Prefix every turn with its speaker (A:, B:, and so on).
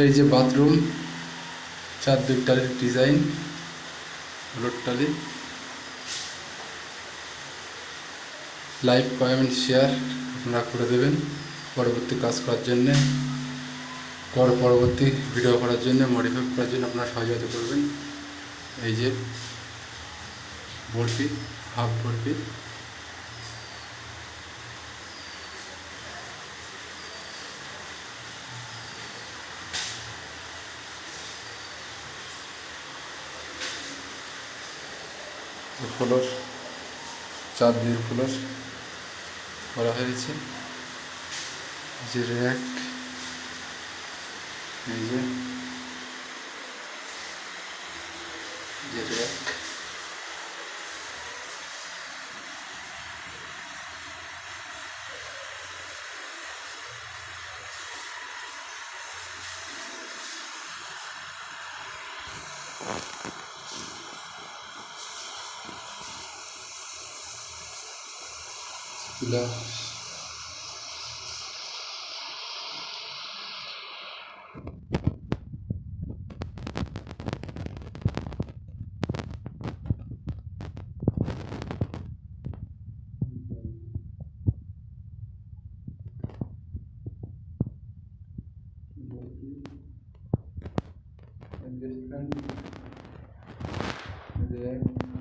A: এই যে বাথরুম, চারদিক টালির ডিজাইন, রোড টালি। লাইক, কমেন্ট, শেয়ার আপনারা করে দেবেন পরবর্তী কাজ করার জন্যে, পরবর্তী ভিডিও করার জন্য, মডিফাই করার জন্য আপনারা সহযোগিতা করবেন। এই যে বরফি, হাফ বরফি। ফ্লোর, চারদিকে ফ্লোর করা হয়েছে। যে র্যাক, এই যে র্যাক, চুলা, রেস্টুরেন্ট, র্যাক।